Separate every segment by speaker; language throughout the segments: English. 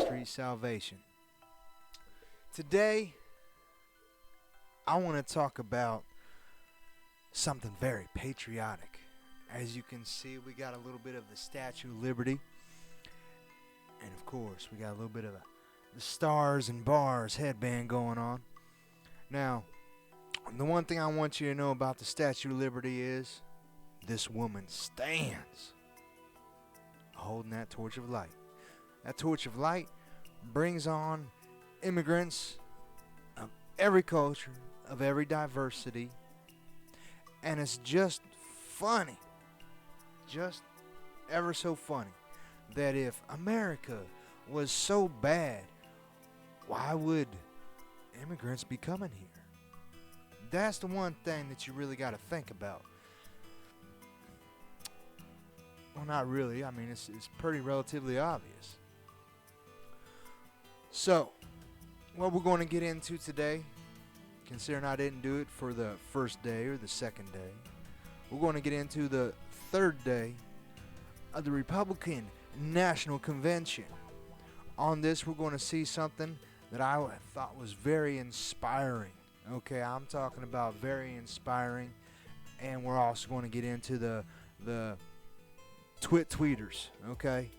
Speaker 1: Street Salvation. Today, I want to talk about something very patriotic. As you can see, we got a little bit of the Statue of Liberty. And of course, we got a little bit of the Stars and Bars headband going on. Now, the one thing I want you to know about the Statue of Liberty is this woman stands holding that torch of light. That torch of light brings on immigrants of every culture, of every diversity. And it's just funny, just ever so funny, that if America was so bad, why would immigrants be coming here? That's the one thing that you really got to think about. Well, not really. I mean, it's pretty relatively obvious. So, what we're going to get into today, considering I didn't do it for the first day or the second day, we're going to get into the third day of the Republican National Convention. On this, we're going to see something that I thought was very inspiring. Okay, I'm talking about very inspiring, and we're also going to get into the tweeters. Okay,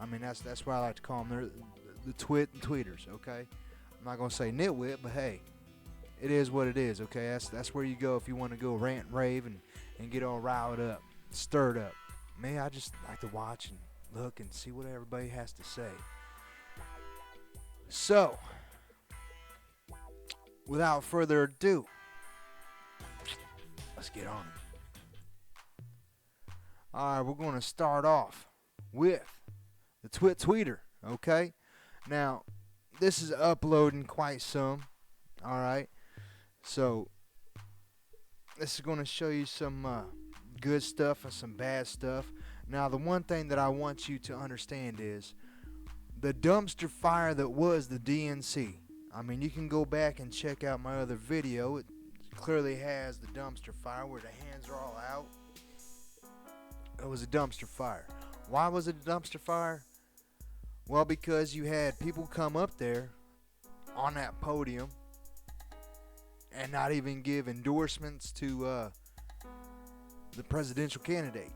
Speaker 1: I mean that's what I like to call them. They're the tweeters. Okay, I'm not going to say nitwit, but hey, it is what it is. Okay, that's where you go if you want to go rant and rave and get all riled up, stirred up. Me, I just like to watch and look and see what everybody has to say. So, without further ado, let's get on it. Alright, we're going to start off with the tweeter, okay? Now, this is uploading quite some, alright? So, this is going to show you some good stuff and some bad stuff. Now, the one thing that I want you to understand is the dumpster fire that was the DNC. I mean, you can go back and check out my other video. It clearly has the dumpster fire where the hands are all out. It was a dumpster fire. Why was it a dumpster fire? Well, because you had people come up there on that podium and not even give endorsements to the presidential candidate.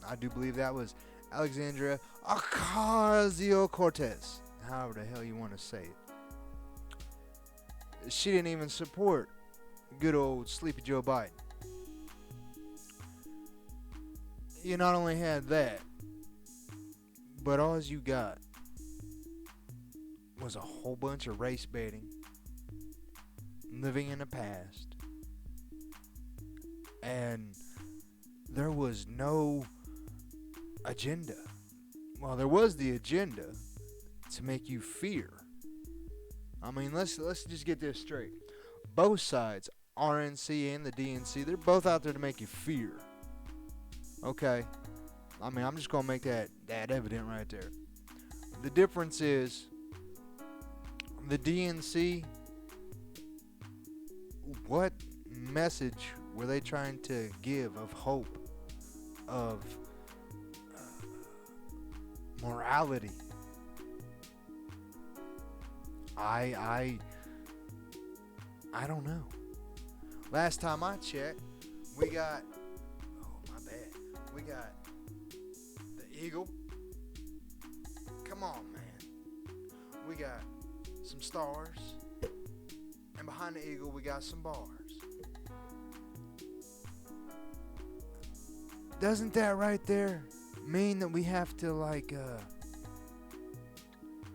Speaker 1: I do believe that was Alexandria Ocasio-Cortez, however the hell you want to say it. She didn't even support good old sleepy Joe Biden. You not only had that, but all you got was a whole bunch of race baiting, living in the past, and there was no agenda. Well, there was the agenda to make you fear. I mean, let's just get this straight. Both sides, RNC and the DNC, they're both out there to make you fear. Okay? I mean, I'm just going to make that evident right there. The difference is the DNC, what message were they trying to give of hope, of morality? I don't know. Last time I checked, we got, we got the eagle. Come on, man. We got some stars. And behind the eagle, we got some bars. Doesn't that right there mean that we have to,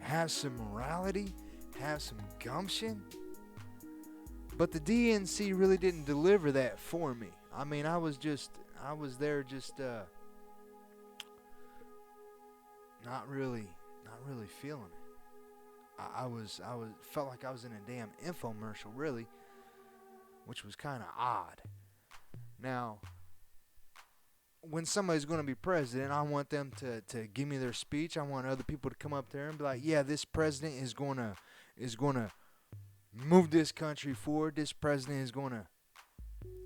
Speaker 1: have some morality? Have some gumption? But the DNC really didn't deliver that for me. I mean, I was there not really feeling it. I felt like I was in a damn infomercial, really, which was kind of odd. Now, when somebody's going to be president, I want them to give me their speech. I want other people to come up there and be like, yeah, this president is going to move this country forward. This president is going to...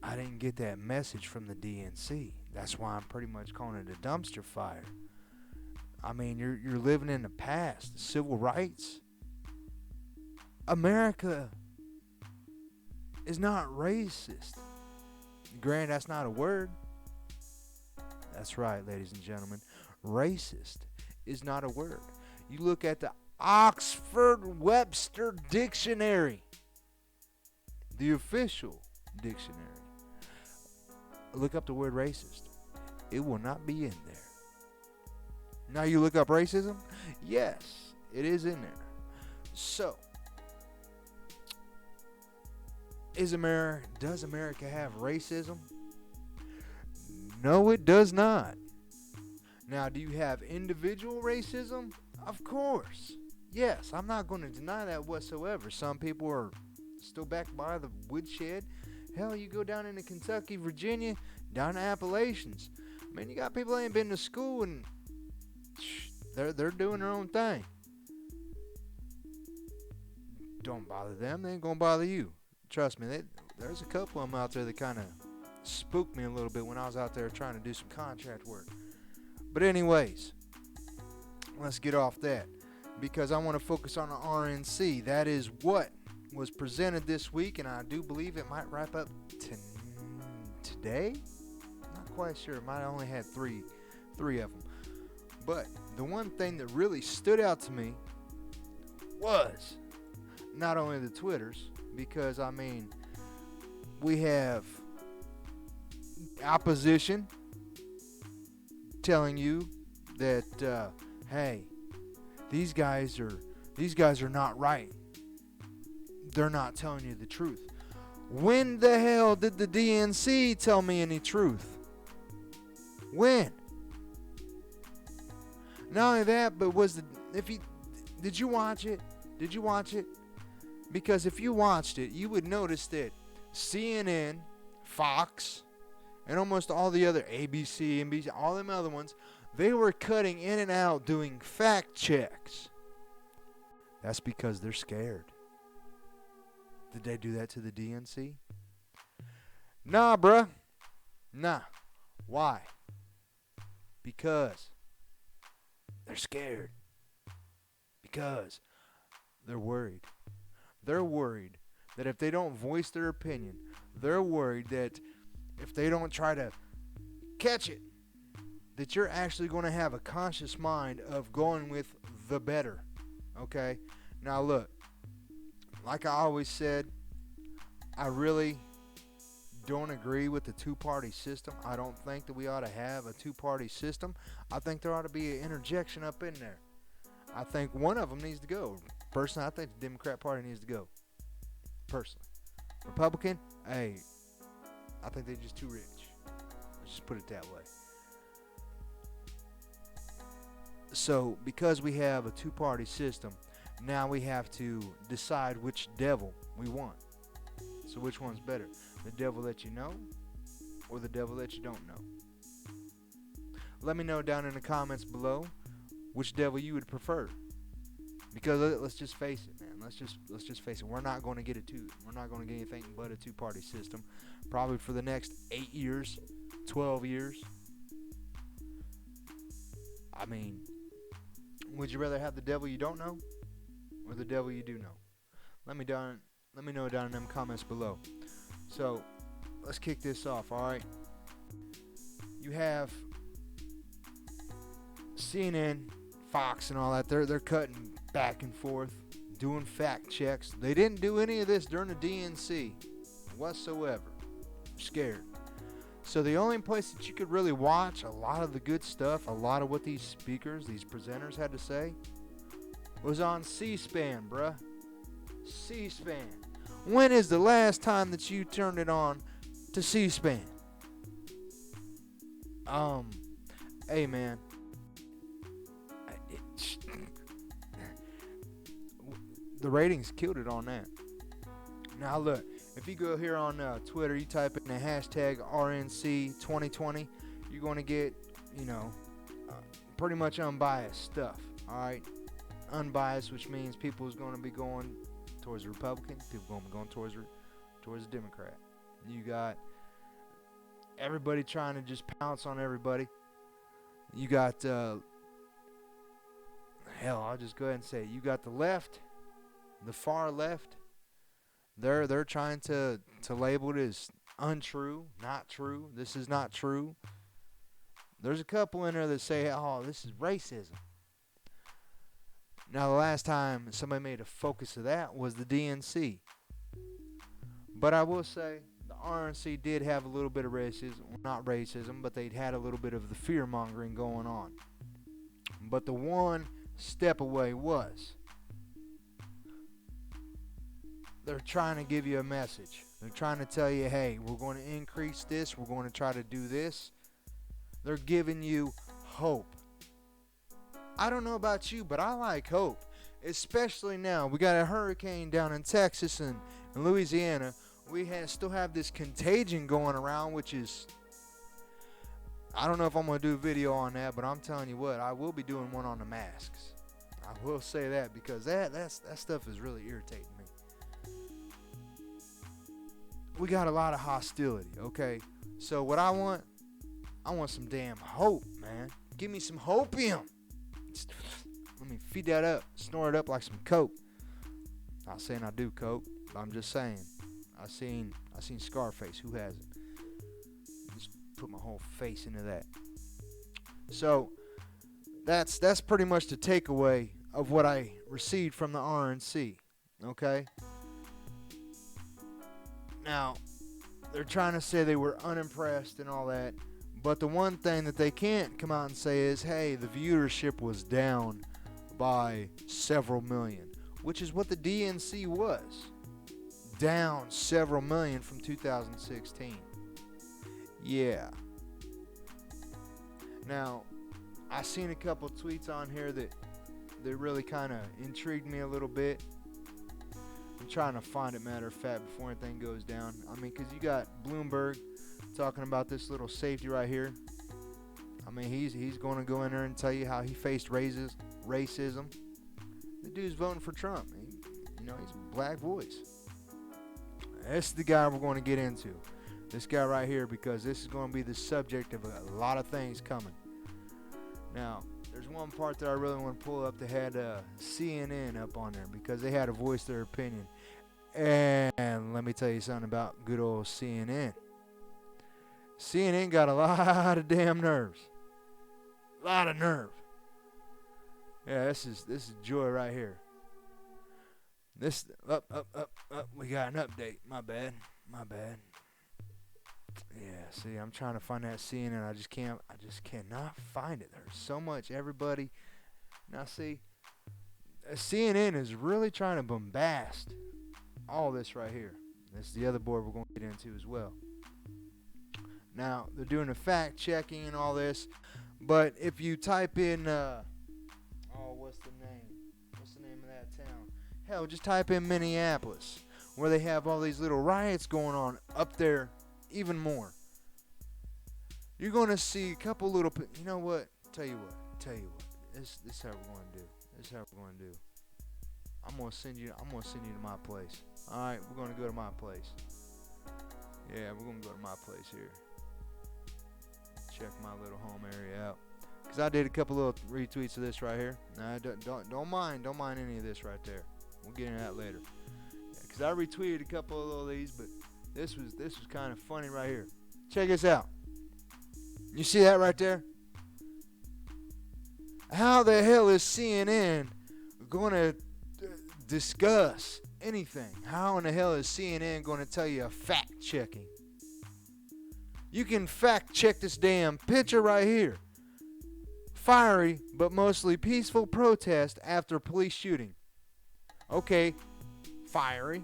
Speaker 1: I didn't get that message from the DNC. That's why I'm pretty much calling it a dumpster fire. I mean, you're living in the past. Civil rights. America is not racist. Granted, that's not a word. That's right, ladies and gentlemen. Racist is not a word. You look at the Oxford Webster Dictionary, the official dictionary. Look up the word racist. It will not be in there. Now you look up racism? Yes, it is in there. So, does America have racism? No, it does not. Now, do you have individual racism? Of course. Yes, I'm not going to deny that whatsoever. Some people are still back by the woodshed. Hell, you go down into Kentucky, Virginia, down to Appalachians. I mean, you got people that ain't been to school and they're doing their own thing. Don't bother them. They ain't going to bother you. Trust me, there's a couple of them out there that kind of spooked me a little bit when I was out there trying to do some contract work. But anyways, let's get off that because I want to focus on the RNC. That is what was presented this week, and I do believe it might wrap up today. Not quite sure. It might have only had three of them. But the one thing that really stood out to me was not only the Twitters, because, I mean, we have opposition telling you that, hey, these guys are not right. They're not telling you the truth. When the hell did the DNC tell me any truth? When? Not only that, but did you watch it? Did you watch it? Because if you watched it, you would notice that CNN, Fox, and almost all the other ABC, NBC, all them other ones, they were cutting in and out doing fact checks. That's because they're scared. Did they do that to the DNC? Nah, bruh. Nah. Why? Because they're scared. Because they're worried. They're worried that if they don't voice their opinion, they're worried that if they don't try to catch it, that you're actually going to have a conscious mind of going with the better. Okay? Now look, like I always said, I really don't agree with the two-party system. I don't think that we ought to have a two-party system. I think there ought to be an interjection up in there. I think one of them needs to go. Personally, I think the Democrat Party needs to go. Personally. Republican, hey, I think they're just too rich. Let's just put it that way. So, because we have a two-party system, now we have to decide which devil we want. So which one's better? The devil that you know or the devil that you don't know? Let me know down in the comments below which devil you would prefer. Because let's just face it, man. Let's just face it. We're not going to get we're not going to get anything but a two-party system. Probably for the next 8 years, 12 years. I mean, would you rather have the devil you don't know or the devil you do know? Let me know down in them comments below. So, let's kick this off, alright? You have CNN, Fox, and all that. They're cutting back and forth, doing fact checks. They didn't do any of this during the DNC whatsoever. Scared. So the only place that you could really watch a lot of the good stuff, a lot of what these speakers, these presenters had to say, was on C-SPAN, bruh. C-SPAN. When is the last time that you turned it on to C-SPAN? Hey, man. The ratings killed it on that. Now, look. If you go here on Twitter, you type in the hashtag RNC 2020, you're going to get, pretty much unbiased stuff, all right? Unbiased, which means people is going to be going towards the Republican, people going to be going towards the Democrat. You got everybody trying to just pounce on everybody. You got hell, I'll just go ahead and say it. You got the left, the far left. They're trying to label it as untrue, not true. This is not true. There's a couple in there that say, oh, this is racism. Now, the last time somebody made a focus of that was the DNC. But I will say the RNC did have a little bit of racism. Well, not racism, but they'd had a little bit of the fear-mongering going on. But the one step away was they're trying to give you a message. They're trying to tell you, hey, we're going to increase this. We're going to try to do this. They're giving you hope. I don't know about you, but I like hope. Especially now. We got a hurricane down in Texas and in Louisiana. We still have this contagion going around, which is, I don't know if I'm going to do a video on that, but I'm telling you what, I will be doing one on the masks. I will say that because that stuff is really irritating me. We got a lot of hostility, okay? So what I want some damn hope, man. Give me some hopium. Let me feed that up, snort it up like some coke. Not saying I do coke, but I'm just saying. I seen Scarface. Who hasn't? Just put my whole face into that. So that's pretty much the takeaway of what I received from the RNC. Okay. Now, they're trying to say they were unimpressed and all that, but the one thing that they can't come out and say is, hey, the viewership was down by several million, which is what the DNC was. Down several million from 2016. Yeah. Now, I seen a couple tweets on here that really kind of intrigued me a little bit. I'm trying to find it, matter of fact, before anything goes down. I mean, because you got Bloomberg talking about this little safety right here. I mean, he's going to go in there and tell you how he faced racism. The dude's voting for Trump. He's a black voice. This is the guy we're going to get into. This guy right here, because this is going to be the subject of a lot of things coming. Now, there's one part that I really want to pull up that had CNN up on there because they had to voice their opinion. And let me tell you something about good old CNN. CNN got a lot of damn nerves. A lot of nerve. Yeah, this is joy right here. This up. We got an update. My bad. Yeah, see, I'm trying to find that CNN. I just cannot find it. There's so much. Everybody. Now, see, CNN is really trying to bombast all this right here. This is the other board we're going to get into as well. Now, they're doing the fact checking and all this, but if you type in, what's the name of that town? Hell, just type in Minneapolis, where they have all these little riots going on up there even more. You're going to see a couple little, you know what? Tell you what. This is how we're going to do. I'm going to send you to my place. All right, we're going to go to my place. Yeah, we're going to go to my place here. Check my little home area out. Because I did a couple little retweets of this right here. Nah, don't mind any of this right there. We'll get into that later. Because I retweeted a couple of these, but this was kind of funny right here. Check this out. You see that right there? How the hell is CNN going to discuss anything? How in the hell is CNN going to tell you a fact checking? You can fact check this damn picture right here. Fiery but mostly peaceful protest after police shooting. Okay, fiery.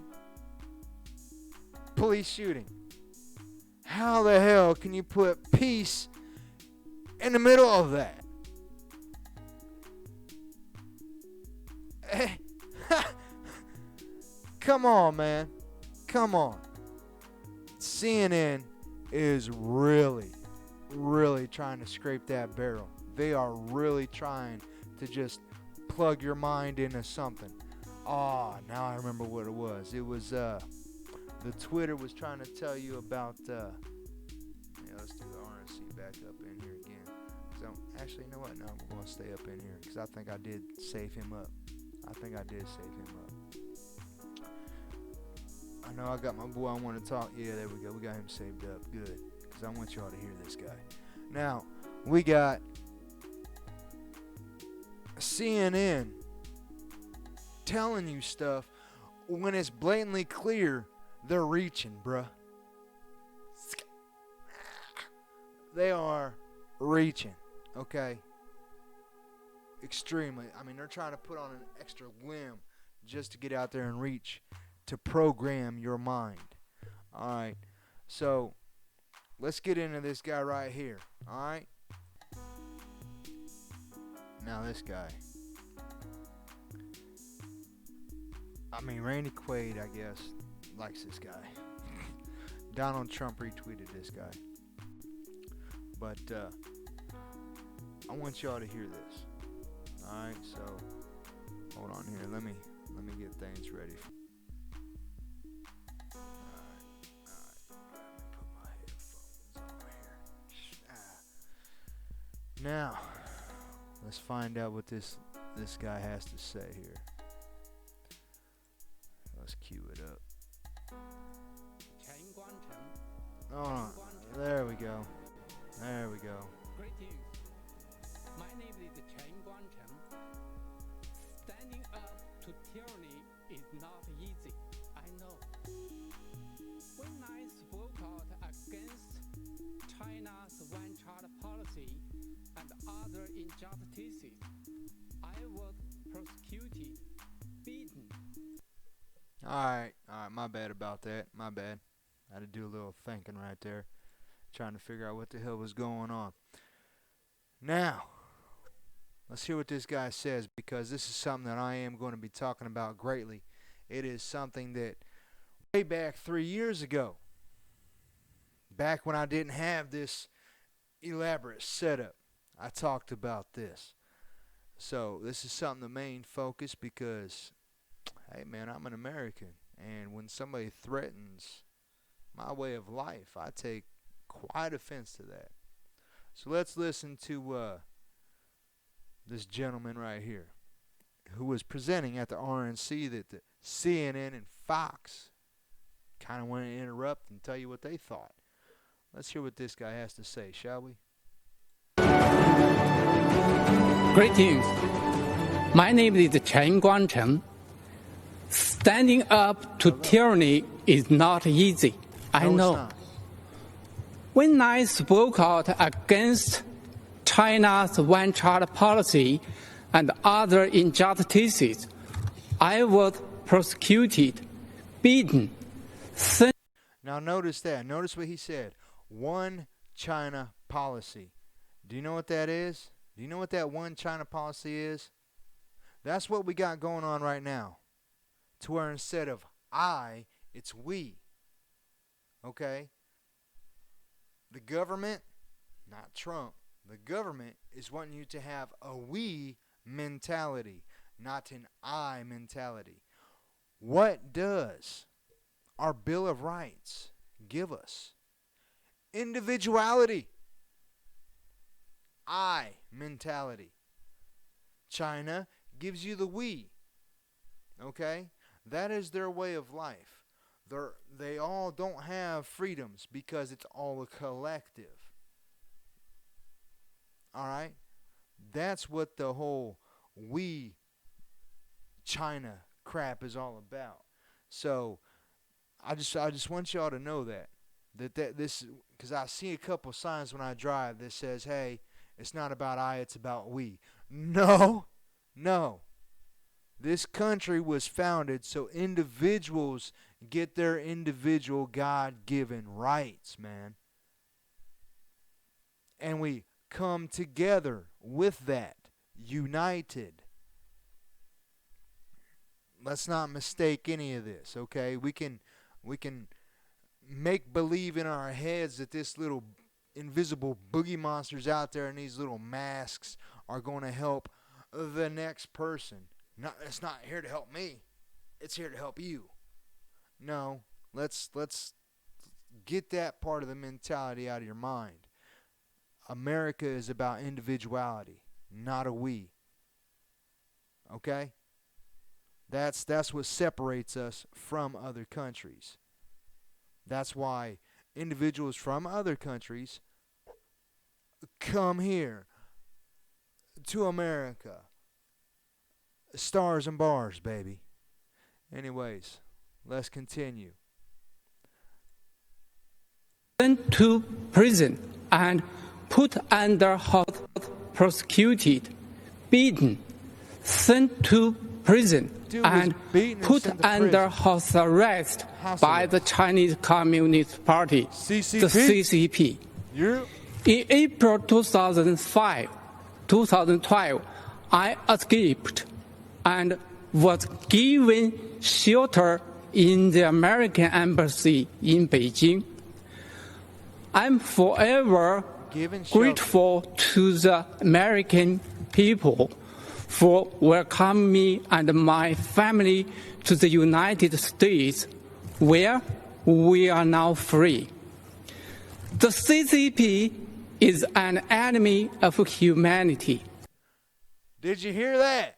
Speaker 1: Police shooting. How the hell can you put peace in the middle of that? Come on, man. Come on. CNN is really trying to scrape that barrel. They are really trying to just plug your mind into something. Oh, now I remember what it was. It was the Twitter was trying to tell you about let's do the RNC back up in here again. So, actually, you know what? No, we're going to stay up in here because I think I did save him up. I know I got my boy I want to talk. Yeah, there we go. We got him saved up. Good. Because I want y'all to hear this guy. Now, we got CNN telling you stuff when it's blatantly clear they're reaching, bruh. They are reaching, okay? Extremely. I mean, they're trying to put on an extra limb just to get out there and reach, to program your mind. All right. So, let's get into this guy right here. All right. Now, this guy. I mean, Randy Quaid, I guess, likes this guy. Donald Trump retweeted this guy. But I want y'all to hear this. All right, so hold on here. Let me get things ready. All right. Let me put my headphones on here. Now, let's find out what this guy has to say here. Let's cue it up.
Speaker 2: Chen Guangcheng.
Speaker 1: Oh, there we go. There we go.
Speaker 2: Greetings. My name is Chen Guangcheng. Standing up to tyranny is not easy, I know. When I spoke out against China's one-child policy and other injustices, I was persecuted, beaten.
Speaker 1: Alright, my bad about that. My bad. I had to do a little thinking right there. Trying to figure out what the hell was going on. Now, let's hear what this guy says, because this is something that I am going to be talking about greatly. It is something that way back 3 years ago, back when I didn't have this elaborate setup, I talked about this. So this is something the main focus, because hey man, I'm an American, and when somebody threatens my way of life, I take quite offense to that. So let's listen to this gentleman right here, who was presenting at the RNC that the CNN and Fox kind of want to interrupt and tell you what they thought. Let's hear what this guy has to say, shall we?
Speaker 2: Greetings. My name is Chen Guangcheng. Standing up to tyranny is not easy, I know.
Speaker 1: It's not.
Speaker 2: When I spoke out against China's one-child policy and other injustices, I was persecuted, beaten.
Speaker 1: Now notice that. Notice what he said. One China policy. Do you know what that is? Do you know what that one China policy is? That's what we got going on right now. To where instead of I, it's we. Okay? The government, not Trump, the government is wanting you to have a we mentality, not an I mentality. What does our Bill of Rights give us? Individuality. I mentality. China gives you the we. Okay? That is their way of life. They all don't have freedoms because it's all a collective. Alright? That's what the whole we China crap is all about. So I just want y'all to know that this, because I see a couple signs when I drive that says, hey, it's not about I, it's about we. No. This country was founded so individuals get their individual God-given rights, man. And we come together with that, united. Let's not mistake any of this, okay? We can make believe in our heads that this little invisible boogie monsters out there and these little masks are going to help the next person. No, it's not here to help me. It's here to help you. No, let's get that part of the mentality out of your mind. America is about individuality, not a we. Okay? That's what separates us from other countries. That's why individuals from other countries come here to America. Stars and bars, baby. Anyways, let's continue.
Speaker 2: Sent to prison and put under house, prosecuted, beaten, sent to prison and put under house arrest by the Chinese Communist Party, the CCP. In April 2012, I escaped and was given shelter in the American Embassy in Beijing. I'm forever grateful to the American people for welcoming me and my family to the United States, where we are now free. The CCP is an enemy of humanity.
Speaker 1: Did you hear that?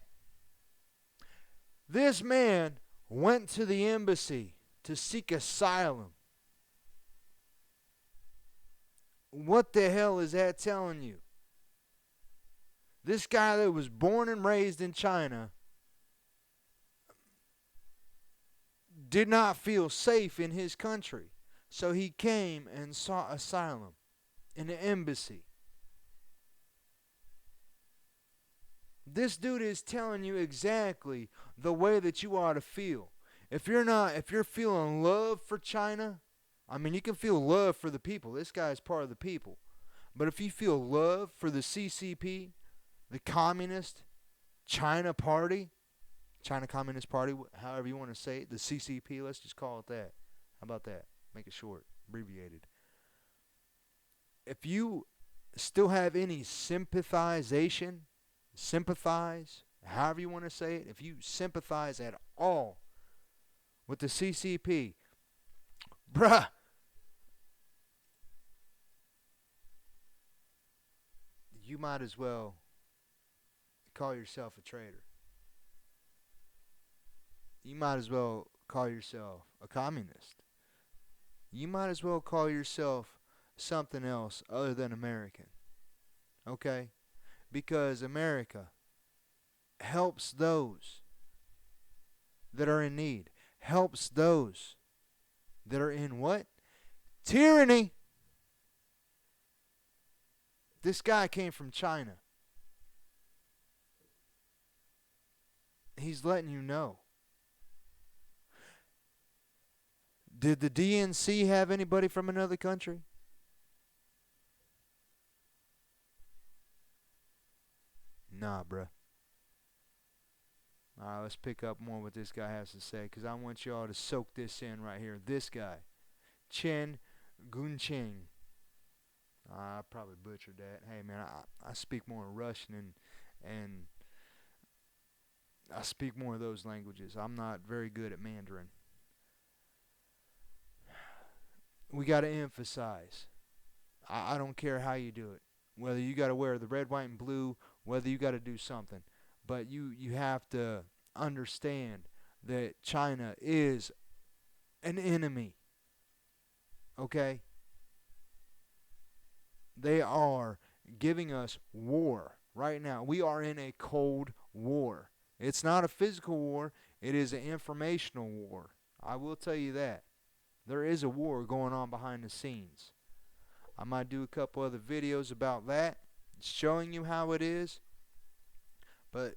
Speaker 1: This man went to the embassy to seek asylum. What the hell is that telling you? This guy that was born and raised in China did not feel safe in his country, so he came and sought asylum in the embassy. This dude is telling you exactly the way that you ought to feel. If you're feeling love for China, I mean, you can feel love for the people. This guy is part of the people. But if you feel love for the CCP, the Communist China Party, China Communist Party, however you want to say it, the CCP, let's just call it that. How about that? Make it short, abbreviated. If you still have any sympathize, however you want to say it, if you sympathize at all with the CCP, bruh, you might as well call yourself a traitor. You might as well call yourself a communist. You might as well call yourself something else other than American. Okay? Because America helps those that are in need. Helps those that are in what? Tyranny. This guy came from China. He's letting you know. Did the DNC have anybody from another country? Nah, bruh. Alright, let's pick up more what this guy has to say, because I want y'all to soak this in right here. This guy, Chen Guangcheng. I probably butchered that. Hey, man, I speak more Russian and I speak more of those languages. I'm not very good at Mandarin. We got to emphasize. I don't care how you do it. Whether you got to wear the red, white, and blue, whether you got to do something. But you have to understand that China is an enemy. Okay? They are giving us war right now. We are in a cold war. It's not a physical war. It is an informational war. I will tell you that. There is a war going on behind the scenes. I might do a couple other videos about that, showing you how it is. But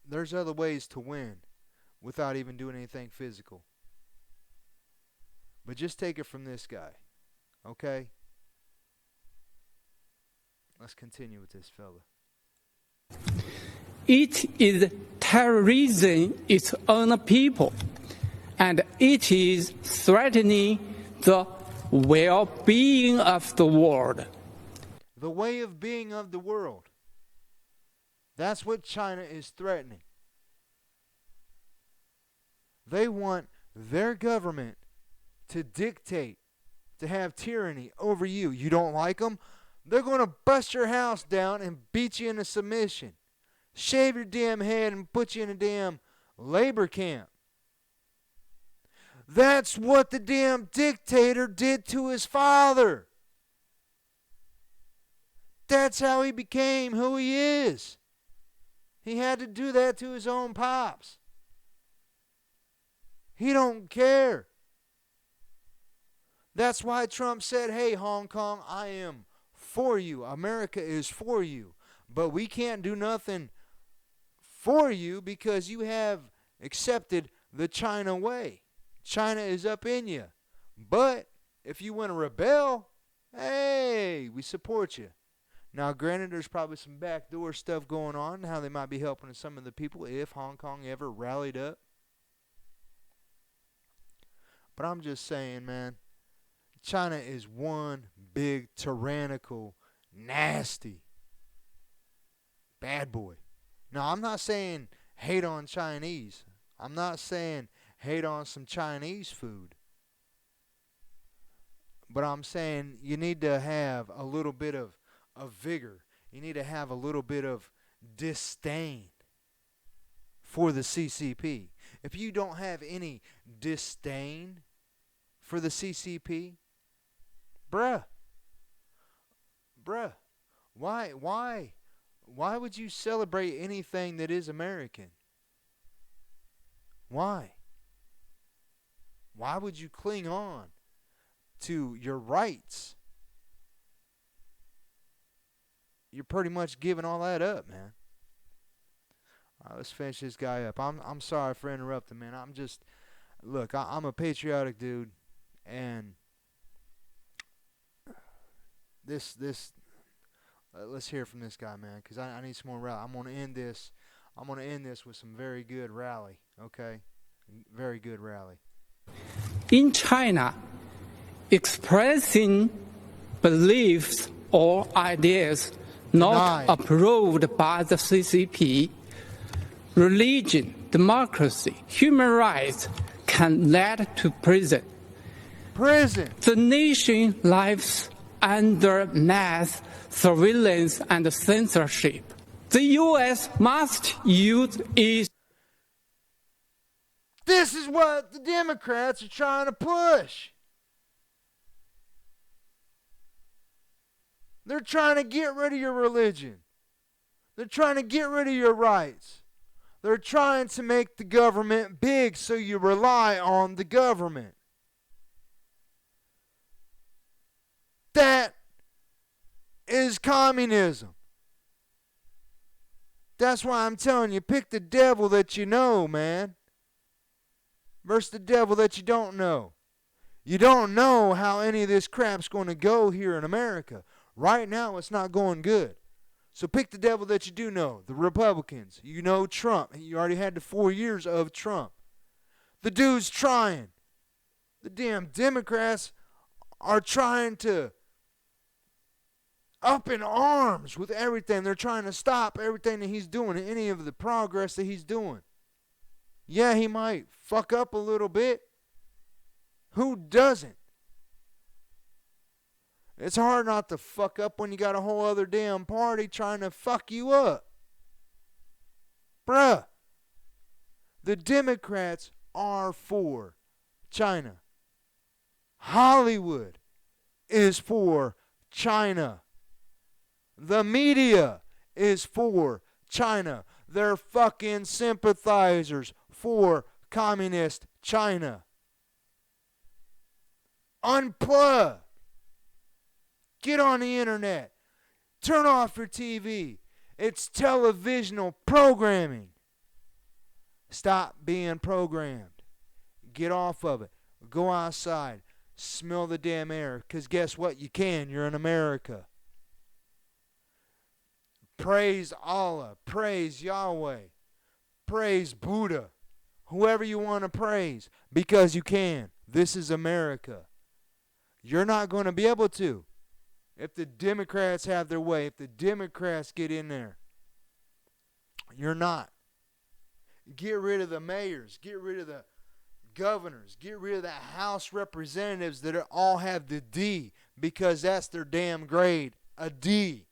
Speaker 1: there's other ways to win without even doing anything physical. But just take it from this guy. Okay? Let's continue with this fella.
Speaker 2: It is terrorizing its own people, and it is threatening the well-being of the world.
Speaker 1: The way of being of the world. That's what China is threatening. They want their government to dictate, to have tyranny over you. You don't like them? They're going to bust your house down and beat you into submission. Shave your damn head and put you in a damn labor camp. That's what the damn dictator did to his father. That's how he became who he is. He had to do that to his own pops. He don't care. That's why Trump said, hey, Hong Kong, I am for you. America is for you. But we can't do nothing for you because you have accepted the China way. China is up in you. But if you want to rebel, hey, we support you. Now, granted, there's probably some backdoor stuff going on, how they might be helping some of the people if Hong Kong ever rallied up. But I'm just saying, man, China is one big, tyrannical, nasty, bad boy. Now, I'm not saying hate on Chinese. I'm not saying hate on some Chinese food. But I'm saying you need to have a little bit of vigor. You need to have a little bit of disdain for the CCP. If you don't have any disdain for the CCP, bruh, why would you celebrate anything that is American? Why? Why would you cling on to your rights? You're pretty much giving all that up, man. All right, let's finish this guy up. I'm sorry for interrupting, man. Look, I'm a patriotic dude, and let's hear from this guy, man, because I need some more rally. I'm gonna end this with some very good rally. Okay, very good rally.
Speaker 2: In China, expressing beliefs or ideas not approved by the CCP, religion, democracy, human rights can lead to prison. The nation lives under mass surveillance and censorship. The U.S. must use its...
Speaker 1: This is what the Democrats are trying to push. They're trying to get rid of your religion. They're trying to get rid of your rights. They're trying to make the government big so you rely on the government. That is communism. That's why I'm telling you, pick the devil that you know, man, versus the devil that you don't know. You don't know how any of this crap's going to go here in America. Right now, it's not going good. So pick the devil that you do know, the Republicans. You know Trump. You already had the 4 years of Trump. The dude's trying. The damn Democrats are trying to up in arms with everything. They're trying to stop everything that he's doing, any of the progress that he's doing. Yeah, he might fuck up a little bit. Who doesn't? It's hard not to fuck up when you got a whole other damn party trying to fuck you up. Bruh. The Democrats are for China. Hollywood is for China. The media is for China. They're fucking sympathizers for communist China. Unplug. Get on the internet. Turn off your TV. It's televisional programming. Stop being programmed. Get off of it. Go outside. Smell the damn air. Because guess what? You can. You're in America. Praise Allah. Praise Yahweh. Praise Buddha. Whoever you want to praise. Because you can. This is America. You're not going to be able to. If the Democrats have their way, if the Democrats get in there, you're not. Get rid of the mayors. Get rid of the governors. Get rid of the House representatives that all have the D because that's their damn grade. A D.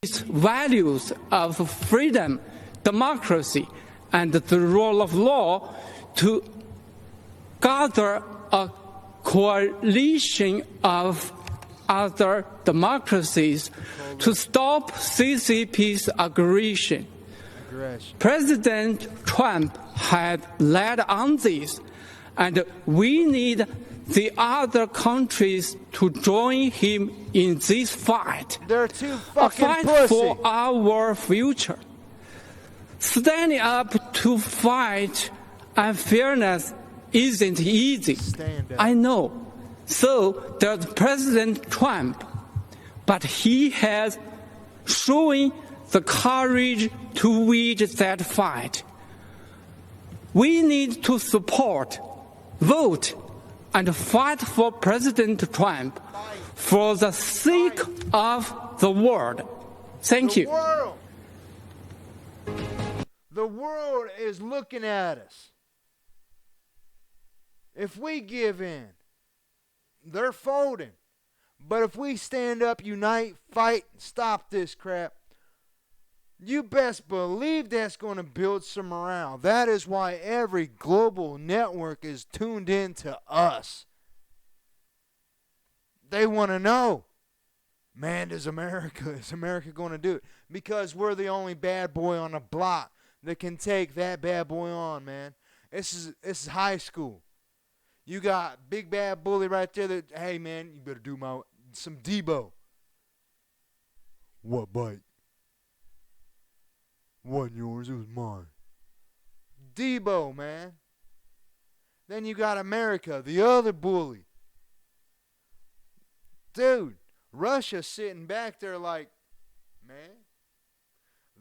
Speaker 2: Values of freedom, democracy, and the rule of law to gather a coalition of other democracies to stop CCP's aggression. President Trump had led on this, and we need the other countries to join him in this fight.
Speaker 1: They're too
Speaker 2: A
Speaker 1: fucking
Speaker 2: fight
Speaker 1: pussy.
Speaker 2: for our future. Standing up to fight unfairness isn't easy.
Speaker 1: Stand up.
Speaker 2: I know. So does President Trump. But he has shown the courage to wage that fight. We need to support, vote, and fight for President Trump for the sake of the world. Thank you.
Speaker 1: The world is looking at us. If we give in, they're folding. But if we stand up, unite, fight, stop this crap, you best believe that's going to build some morale. That is why every global network is tuned in to us. They want to know, man, is America going to do it? Because we're the only bad boy on the block that can take that bad boy on, man. This is high school. You got big bad bully right there that, hey, man, you better do some Debo. What bite? Wasn't yours, it was mine. Debo, man. Then you got America, the other bully. Dude, Russia's sitting back there like, man,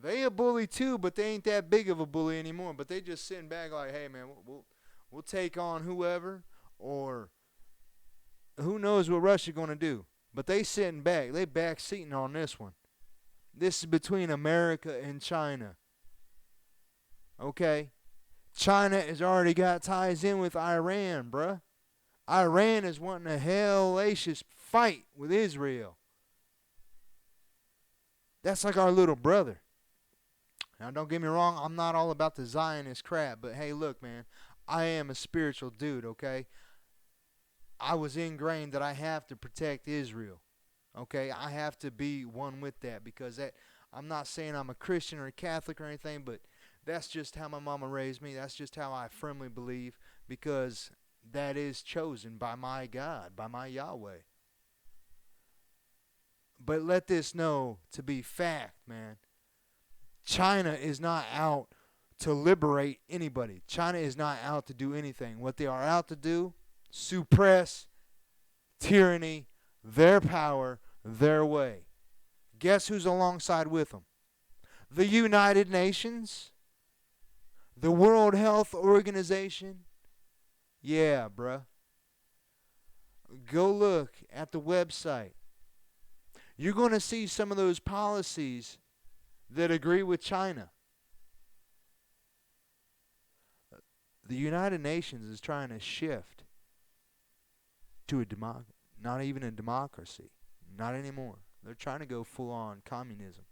Speaker 1: they a bully too, but they ain't that big of a bully anymore. But they just sitting back like, hey, man, we'll take on whoever, or who knows what Russia going to do. But they sitting back. They backseating on this one. This is between America and China. Okay? China has already got ties in with Iran, bruh. Iran is wanting a hellacious fight with Israel. That's like our little brother. Now, don't get me wrong. I'm not all about the Zionist crap. But, hey, look, man. I am a spiritual dude, okay? I was ingrained that I have to protect Israel. Okay, I have to be one with that, because I'm not saying I'm a Christian or a Catholic or anything, but that's just how my mama raised me. That's just how I firmly believe, because that is chosen by my God, by my Yahweh. But let this know to be fact, man. China is not out to liberate anybody. China is not out to do anything. What they are out to do, suppress tyranny, their power, their way. Guess who's alongside with them? The United Nations, the World Health Organization. Yeah, bruh. Go look at the website. You're going to see some of those policies that agree with China. The United Nations is trying to shift to a not even a democracy. Not anymore. They're trying to go full-on communism.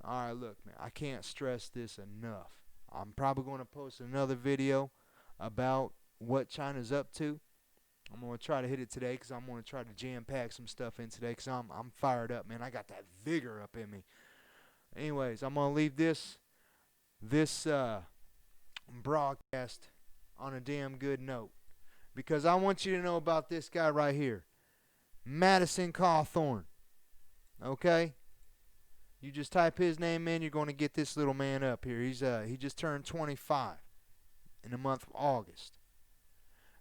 Speaker 1: All right, look, man, I can't stress this enough. I'm probably going to post another video about what China's up to. I'm going to try to hit it today, because I'm going to try to jam-pack some stuff in today, because I'm fired up, man. I got that vigor up in me. Anyways, I'm going to leave this broadcast on a damn good note, because I want you to know about this guy right here, Madison Cawthorn. Okay? You just type his name in, you're going to get this little man up here. He just turned 25 in the month of August.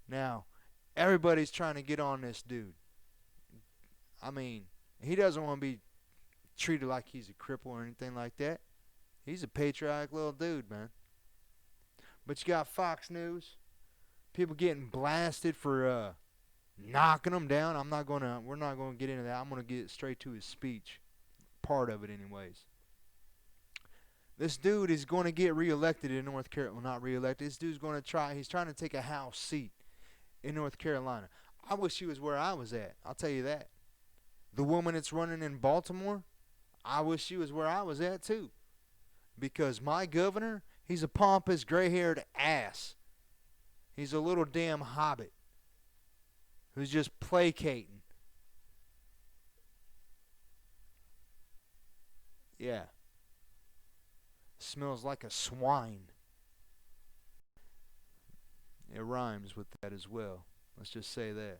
Speaker 1: Now, everybody's trying to get on this dude. I mean, he doesn't want to be treated like he's a cripple or anything like that. He's a patriotic little dude, man. But you got Fox News, people getting blasted for knocking him down. We're not gonna get into that. I'm gonna get straight to his speech, part of it anyways. This dude is going to get reelected in North Carolina. Well, not reelected. This dude's going to try. He's trying to take a House seat in North Carolina. I wish he was where I was at. I'll tell you that. The woman that's running in Baltimore, I wish she was where I was at too. Because my governor, he's a pompous, gray-haired ass. He's a little damn hobbit who's just placating. Yeah. Smells like a swine. It rhymes with that as well. Let's just say that.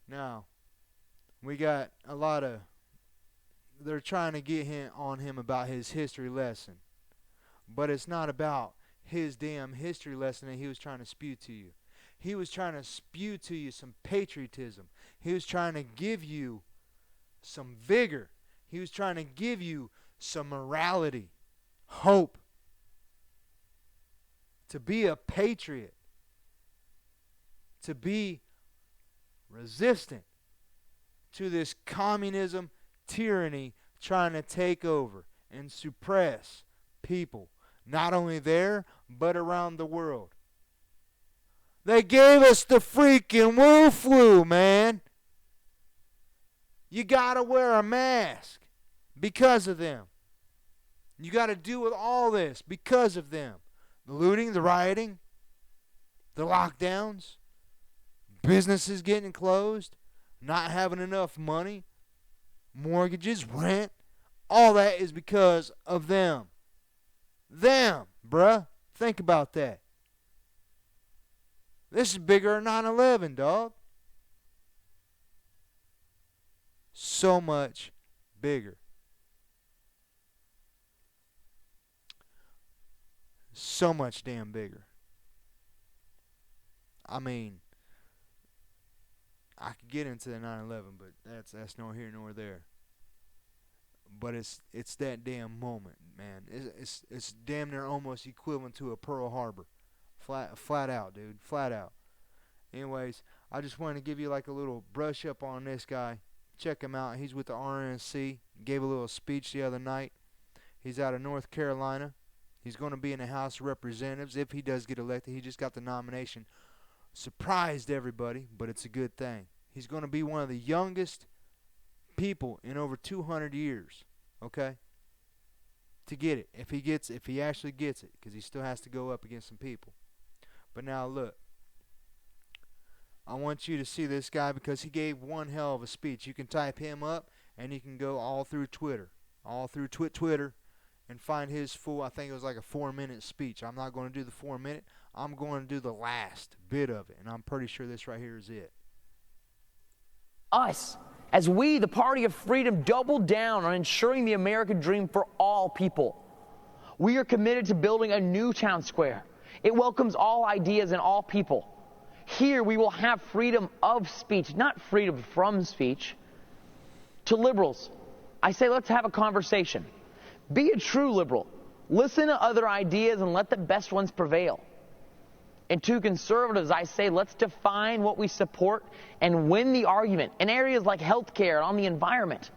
Speaker 1: Now, we got a lot of... They're trying to get on him about his history lesson. But it's not about his damn history lesson that he was trying to spew to you. He was trying to spew to you some patriotism. He was trying to give you some vigor. He was trying to give you some morality, hope. To be a patriot. To be resistant to this communism tyranny trying to take over and suppress people, not only there, but around the world. They gave us the freaking Wu flu, man. You gotta wear a mask because of them. You gotta deal with all this because of them. The looting, the rioting, the lockdowns, businesses getting closed, not having enough money, mortgages, rent, all that is because of them. Them, bruh. Think about that. This is bigger than 9/11, dog. So much bigger. So much damn bigger. I mean, I could get into the 9/11, but that's nor here nor there. But it's that damn moment, man. It's damn near almost equivalent to a Pearl Harbor. Flat out, dude. Flat out. Anyways, I just wanted to give you like a little brush up on this guy. Check him out. He's with the RNC. Gave a little speech the other night. He's out of North Carolina. He's going to be in the House of Representatives if he does get elected. He just got the nomination. Surprised everybody, but it's a good thing. He's going to be one of the youngest people in over 200 years, okay, to get it. If he actually gets it, because he still has to go up against some people. But now look, I want you to see this guy because he gave one hell of a speech. You can type him up and you can go all through Twitter, Twitter, and find his full, I think it was like a 4-minute speech. I'm not going to do the 4-minute. I'm going to do the last bit of it, and I'm pretty sure this right here is it.
Speaker 3: Us, as we, the Party of Freedom, double down on ensuring the American dream for all people. We are committed to building a new town square. It welcomes all ideas and all people. Here we will have freedom of speech, not freedom from speech. To liberals, I say let's have a conversation. Be a true liberal. Listen to other ideas and let the best ones prevail. And to conservatives, I say let's define what we support and win the argument in areas like healthcare and on the environment.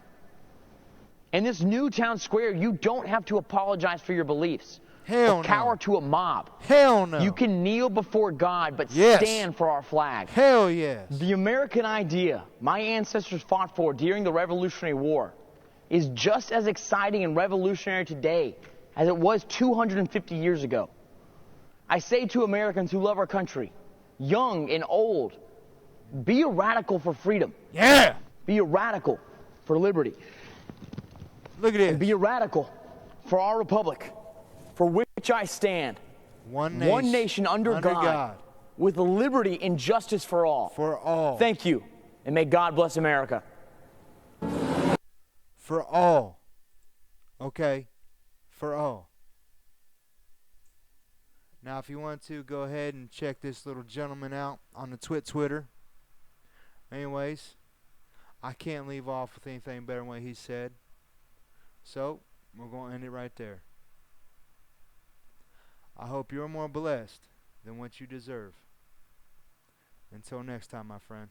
Speaker 3: In this new town square, you don't have to apologize for your beliefs.
Speaker 1: Hell
Speaker 3: or cower to a mob.
Speaker 1: Hell no.
Speaker 3: You can kneel before God, but
Speaker 1: yes.
Speaker 3: stand for our flag.
Speaker 1: Hell yes.
Speaker 3: The American idea my ancestors fought for during the Revolutionary War is just as exciting and revolutionary today as it was 250 years ago. I say to Americans who love our country, young and old, be a radical for freedom.
Speaker 1: Yeah.
Speaker 3: Be a radical for liberty.
Speaker 1: Look at this.
Speaker 3: And be a radical for our republic, for which I stand.
Speaker 1: One nation
Speaker 3: under God, with liberty and justice for all.
Speaker 1: For all.
Speaker 3: Thank you, and may God bless America.
Speaker 1: For all. Okay? For all. Now, if you want to, go ahead and check this little gentleman out on the Twitter. Anyways, I can't leave off with anything better than what he said. So, we're going to end it right there. I hope you're more blessed than what you deserve. Until next time, my friend.